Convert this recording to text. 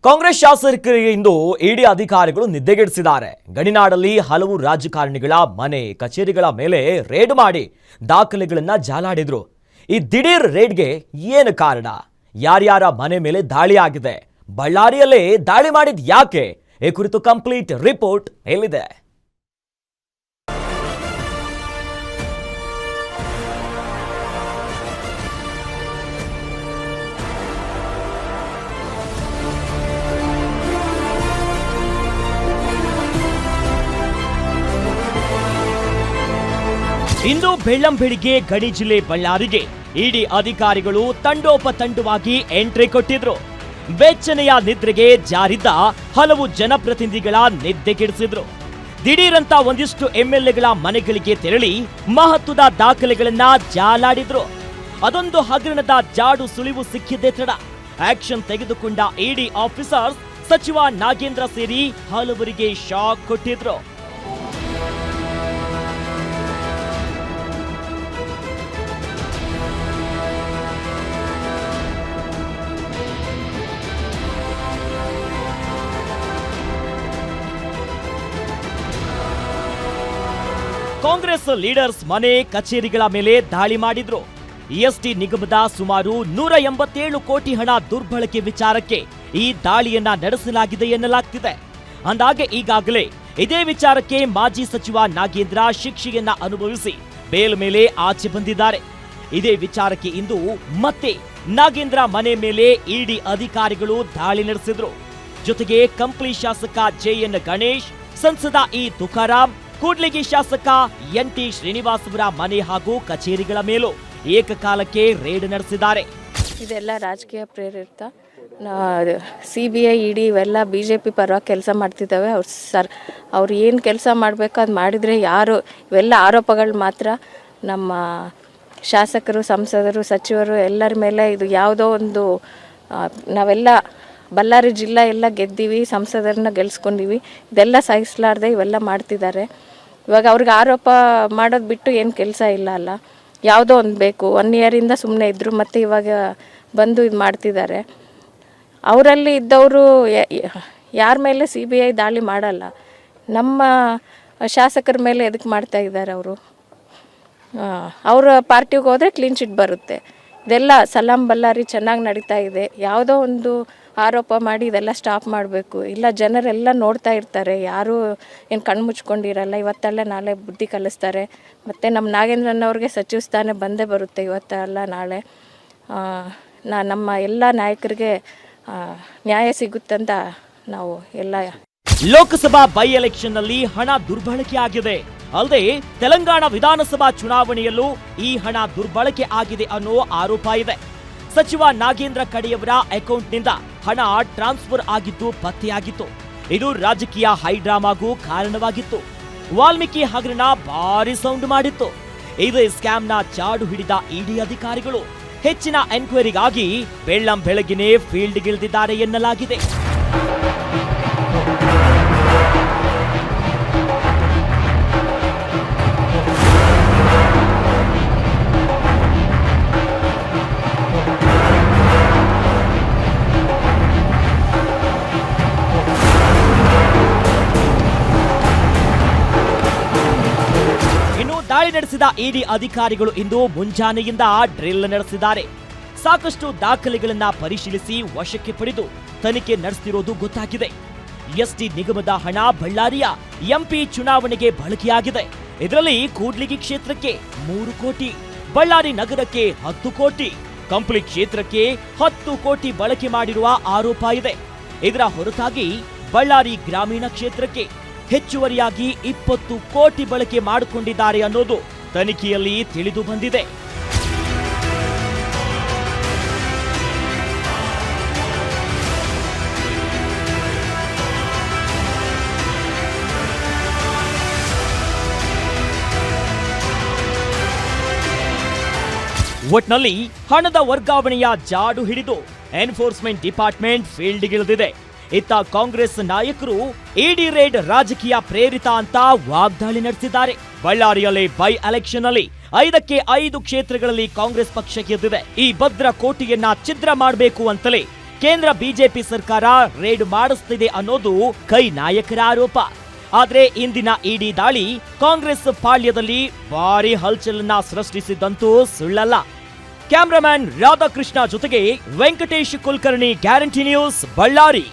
ಕಾಂಗ್ರೆಸ್ ಶಾಸಕರಿಗೆ ಇಂದು ಇಡಿ ಅಧಿಕಾರಿಗಳು ನಿದ್ದೆಗೆಡಿಸಿದ್ದಾರೆ. ಗಡಿನಾಡಲ್ಲಿ ಹಲವು ರಾಜಕಾರಣಿಗಳ ಮನೆ ಕಚೇರಿಗಳ ಮೇಲೆ ರೇಡ್ ಮಾಡಿ ದಾಖಲೆಗಳನ್ನ ಜಾಲಾಡಿದ್ರು. ಈ ದಿಢೀರ್ ರೇಡ್ಗೆ ಏನು ಕಾರಣ? ಯಾರ್ಯಾರ ಮನೆ ಮೇಲೆ ದಾಳಿ ಆಗಿದೆ? ಬಳ್ಳಾರಿಯಲ್ಲೇ ದಾಳಿ ಮಾಡಿದ್ ಯಾಕೆ? ಈ ಕುರಿತು ಕಂಪ್ಲೀಟ್ ರಿಪೋರ್ಟ್ ಎಲ್ಲಿದೆ? ಇಂದು ಬೆಳ್ಳಂಬೆಳಿಗ್ಗೆ ಗಡಿ ಜಿಲ್ಲೆ ಬಳ್ಳಾರಿಗೆ ಇಡಿ ಅಧಿಕಾರಿಗಳು ತಂಡೋಪತಂಡವಾಗಿ ಎಂಟ್ರಿ ಕೊಟ್ಟಿದ್ರು. ಬೆಚ್ಚನೆಯ ನಿದ್ರೆಗೆ ಜಾರಿದ್ದ ಹಲವು ಜನಪ್ರತಿನಿಧಿಗಳ ನಿದ್ದೆಗೆಡಿಸಿದ್ರು. ದಿಢೀರಂತ ಒಂದಿಷ್ಟು ಎಂಎಲ್ಎಗಳ ಮನೆಗಳಿಗೆ ತೆರಳಿ ಮಹತ್ವದ ದಾಖಲೆಗಳನ್ನ ಜಾಲಾಡಿದ್ರು. ಅದೊಂದು ಹಗರಣದ ಜಾಡು ಸುಳಿವು ಸಿಕ್ಕಿದ್ದೇ ತಡ ಆಕ್ಷನ್ ತೆಗೆದುಕೊಂಡ ಇಡಿ ಆಫೀಸರ್ಸ್ ಸಚಿವ ನಾಗೇಂದ್ರ ಸೇರಿ ಹಲವರಿಗೆ ಶಾಕ್ ಕೊಟ್ಟಿದ್ರು. ಕಾಂಗ್ರೆಸ್ ಲೀಡರ್ಸ್ ಮನೆ ಕಚೇರಿಗಳ ಮೇಲೆ ದಾಳಿ ಮಾಡಿದ್ರು. ಎಸ್ಟಿ ನಿಗಮದ ಸುಮಾರು 187 ಕೋಟಿ ಹಣ ದುರ್ಬಳಕೆ ವಿಚಾರಕ್ಕೆ ಈ ದಾಳಿಯನ್ನ ನಡೆಸಲಾಗಿದೆ ಎನ್ನಲಾಗ್ತಿದೆ. ಅಂದಾಗೆ ಈಗಾಗಲೇ ಇದೇ ವಿಚಾರಕ್ಕೆ ಮಾಜಿ ಸಚಿವ ನಾಗೇಂದ್ರ ಶಿಕ್ಷೆಯನ್ನ ಅನುಭವಿಸಿ ಬೇಲ್ ಮೇಲೆ ಆಚೆ ಬಂದಿದ್ದಾರೆ. ಇದೇ ವಿಚಾರಕ್ಕೆ ಇಂದು ಮತ್ತೆ ನಾಗೇಂದ್ರ ಮನೆ ಮೇಲೆ ಇಡಿ ಅಧಿಕಾರಿಗಳು ದಾಳಿ ನಡೆಸಿದ್ರು. ಜೊತೆಗೆ ಕಂಪ್ಲಿ ಶಾಸಕ ಜೆಎನ್ ಗಣೇಶ್, ಸಂಸದ ಇ ತುಕಾರಾಂ, ಕೂಡ್ಲಿಗಿ ಶಾಸಕ ಎನ್.ಟಿ. ಶ್ರೀನಿವಾಸ್ ಅವರ ಮನೆ ಹಾಗೂ ಕಚೇರಿಗಳ ಮೇಲೂ ಏಕಕಾಲಕ್ಕೆ ರೇಡ್ ನಡೆಸಿದ್ದಾರೆ. ಇದೆಲ್ಲ ರಾಜಕೀಯ ಪ್ರೇರಿತ. CBI ಇಡಿ ಇವೆಲ್ಲ BJP ಪರವಾಗಿ ಕೆಲಸ ಮಾಡ್ತಿದ್ದಾವೆ. ಅವ್ರು ಏನು ಕೆಲಸ ಮಾಡಬೇಕು ಅದು ಮಾಡಿದರೆ ಯಾರು ಇವೆಲ್ಲ ಆರೋಪಗಳು ಮಾತ್ರ ನಮ್ಮ ಶಾಸಕರು, ಸಂಸದರು, ಸಚಿವರು ಎಲ್ಲರ ಮೇಲೆ ಇದು ಯಾವುದೋ ಒಂದು ನಾವೆಲ್ಲ ಬಳ್ಳಾರಿ ಜಿಲ್ಲಾ ಎಲ್ಲ ಗೆದ್ದೀವಿ, ಸಂಸದರನ್ನ ಗೆಲ್ಸ್ಕೊಂಡಿವಿ, ಇದೆಲ್ಲ ಸಹಿಸಲಾರ್ದೆ ಇವೆಲ್ಲ ಮಾಡ್ತಿದ್ದಾರೆ. ಇವಾಗ ಅವ್ರಿಗೆ ಆರೋಪ ಮಾಡೋದು ಬಿಟ್ಟು ಏನು ಕೆಲಸ ಇಲ್ಲ ಅಲ್ಲ. ಯಾವುದೋ ಒಂದು ಬೇಕು, 1 ಇಯರಿಂದ ಸುಮ್ಮನೆ ಇದ್ದರು, ಮತ್ತು ಇವಾಗ ಬಂದು ಇದು ಮಾಡ್ತಿದ್ದಾರೆ. ಅವರಲ್ಲಿ ಇದ್ದವರು ಯಾರ ಮೇಲೆ CBI ದಾಳಿ ಮಾಡಲ್ಲ, ನಮ್ಮ ಶಾಸಕರ ಮೇಲೆ ಎದಕ್ಕೆ ಮಾಡ್ತಾ ಇದ್ದಾರೆ ಅವರು? ಅವರ ಪಾರ್ಟಿಗೆ ಹೋದರೆ ಕ್ಲೀನ್ ಚಿಟ್ ಬರುತ್ತೆ. ಇದೆಲ್ಲ ಸಲಾಂ ಬಳ್ಳಾರಿ ಚೆನ್ನಾಗಿ ನಡೀತಾ ಇದೆ. ಯಾವುದೋ ಒಂದು ಆರೋಪ ಮಾಡಿ ಇದೆಲ್ಲ ಸ್ಟಾಪ್ ಮಾಡಬೇಕು. ಇಲ್ಲ, ಜನರೆಲ್ಲ ನೋಡ್ತಾ ಇರ್ತಾರೆ, ಯಾರೂ ಏನು ಕಣ್ಣು ಮುಚ್ಕೊಂಡಿರಲ್ಲ. ಇವತ್ತಲ್ಲ ನಾಳೆ ಬುದ್ಧಿ ಕಲಿಸ್ತಾರೆ. ಮತ್ತು ನಮ್ಮ ನಾಗೇಂದ್ರನವ್ರಿಗೆ ಸಚಿವ ಸ್ಥಾನ ಬಂದೇ ಬರುತ್ತೆ ಇವತ್ತಲ್ಲ ನಾಳೆ. ನಮ್ಮ ಎಲ್ಲ ನಾಯಕರಿಗೆ ನ್ಯಾಯ ಸಿಗುತ್ತಂತ ನಾವು ಎಲ್ಲ. ಲೋಕಸಭಾ ಬೈ ಎಲೆಕ್ಷನ್ನಲ್ಲಿ ಹಣ ದುರ್ಬಳಕೆ ಆಗಿದೆ. ಅಲ್ಲದೆ ತೆಲಂಗಾಣ ವಿಧಾನಸಭಾ ಚುನಾವಣೆಯಲ್ಲೂ ಈ ಹಣ ದುರ್ಬಳಕೆ ಆಗಿದೆ ಅನ್ನೋ ಆರೋಪ ಇದೆ. ಸಚಿವ ನಾಗೇಂದ್ರ ಕಡೆಯವರ ಅಕೌಂಟ್ನಿಂದ ಹಣ ಟ್ರಾನ್ಸ್ಫರ್ ಆಗಿದ್ದು ಪತ್ತೆಯಾಗಿತ್ತು. ಇದು ರಾಜಕೀಯ ಹೈಡ್ರಾಮಾಗೂ ಕಾರಣವಾಗಿತ್ತು. ವಾಲ್ಮೀಕಿ ಹಗರಣ ಭಾರಿ ಸೌಂಡ್ ಮಾಡಿತ್ತು. ಇದೇ ಸ್ಕ್ಯಾಮ್ನ ಜಾಡು ಹಿಡಿದ ಇಡಿ ಅಧಿಕಾರಿಗಳು ಹೆಚ್ಚಿನ ಎನ್ಕ್ವೈರಿಗಾಗಿ ಬೆಳ್ಳಂಬೆಳಗ್ಗೆನೇ ಫೀಲ್ಡ್ಗಿಳಿದಿದ್ದಾರೆ ಎನ್ನಲಾಗಿದೆ. ದಾಳಿ ನಡೆಸಿದ ಇಡಿ ಅಧಿಕಾರಿಗಳು ಇಂದು ಮುಂಜಾನೆಯಿಂದ ಡ್ರಿಲ್ ನಡೆಸಿದ್ದಾರೆ. ಸಾಕಷ್ಟು ದಾಖಲೆಗಳನ್ನ ಪರಿಶೀಲಿಸಿ ವಶಕ್ಕೆ ಪಡೆದು ತನಿಖೆ ನಡೆಸುತ್ತಿರುವುದು ಗೊತ್ತಾಗಿದೆ. ಎಸ್ಟಿ ನಿಗಮದ ಹಣ ಬಳ್ಳಾರಿಯ MP ಚುನಾವಣೆಗೆ ಬಳಕೆಯಾಗಿದೆ. ಇದರಲ್ಲಿ ಕೂಡ್ಲಿಗಿ ಕ್ಷೇತ್ರಕ್ಕೆ 3 ಕೋಟಿ, ಬಳ್ಳಾರಿ ನಗರಕ್ಕೆ 10 ಕೋಟಿ, ಕಂಪ್ಲಿ ಕ್ಷೇತ್ರಕ್ಕೆ 10 ಕೋಟಿ ಬಳಕೆ ಮಾಡಿರುವ ಆರೋಪ ಇದೆ. ಇದರ ಹೊರತಾಗಿ ಬಳ್ಳಾರಿ ಗ್ರಾಮೀಣ ಕ್ಷೇತ್ರಕ್ಕೆ ಹೆಚ್ಚುವರಿಯಾಗಿ 20 ಕೋಟಿ ಬಳಕೆ ಮಾಡಿಕೊಂಡಿದ್ದಾರೆ ಅನ್ನೋದು ತನಿಖೆಯಲ್ಲಿ ತಿಳಿದು ಬಂದಿದೆ. ಒಟ್ನಲ್ಲಿ ಹಣದ ವರ್ಗಾವಣೆಯ ಜಾಡು ಹಿಡಿದು ಎನ್ಫೋರ್ಸ್ಮೆಂಟ್ ಡಿಪಾರ್ಟ್ಮೆಂಟ್ ಫೀಲ್ಡ್ಗಿಳಿದಿದೆ. ಇತ್ತ ಕಾಂಗ್ರೆಸ್ ನಾಯಕರು ಇಡಿ ರೇಡ್ ರಾಜಕೀಯ ಪ್ರೇರಿತ ಅಂತ ವಾಗ್ದಾಳಿ ನಡೆಸಿದ್ದಾರೆ. ಬಳ್ಳಾರಿಯಲ್ಲಿ ಬೈ ಎಲೆಕ್ಷನ್ ಅಲ್ಲಿ 5ಕ್ಕೆ 5 ಕ್ಷೇತ್ರಗಳಲ್ಲಿ ಕಾಂಗ್ರೆಸ್ ಪಕ್ಷ ಗೆದ್ದಿದೆ. ಈ ಭದ್ರ ಕೋಟೆಯನ್ನ ಛಿದ್ರ ಮಾಡಬೇಕು ಅಂತಲೇ ಕೇಂದ್ರ ಬಿಜೆಪಿ ಸರ್ಕಾರ ರೇಡ್ ಮಾಡಿಸ್ತಿದೆ ಅನ್ನೋದು ಕೈ ನಾಯಕರ ಆರೋಪ. ಆದ್ರೆ ಇಂದಿನ ಇಡಿ ದಾಳಿ ಕಾಂಗ್ರೆಸ್ ಪಾಳ್ಯದಲ್ಲಿ ಭಾರಿ ಹಲ್ಚಲನ್ನ ಸೃಷ್ಟಿಸಿದ್ದಂತೂ ಸುಳ್ಳಲ್ಲ. ಕ್ಯಾಮ್ರಾಮನ್ ರಾಧಾಕೃಷ್ಣ ಜೊತೆಗೆ ವೆಂಕಟೇಶ್ ಕುಲಕರ್ಣಿ, ಗ್ಯಾರಂಟಿ ನ್ಯೂಸ್, ಬಳ್ಳಾರಿ.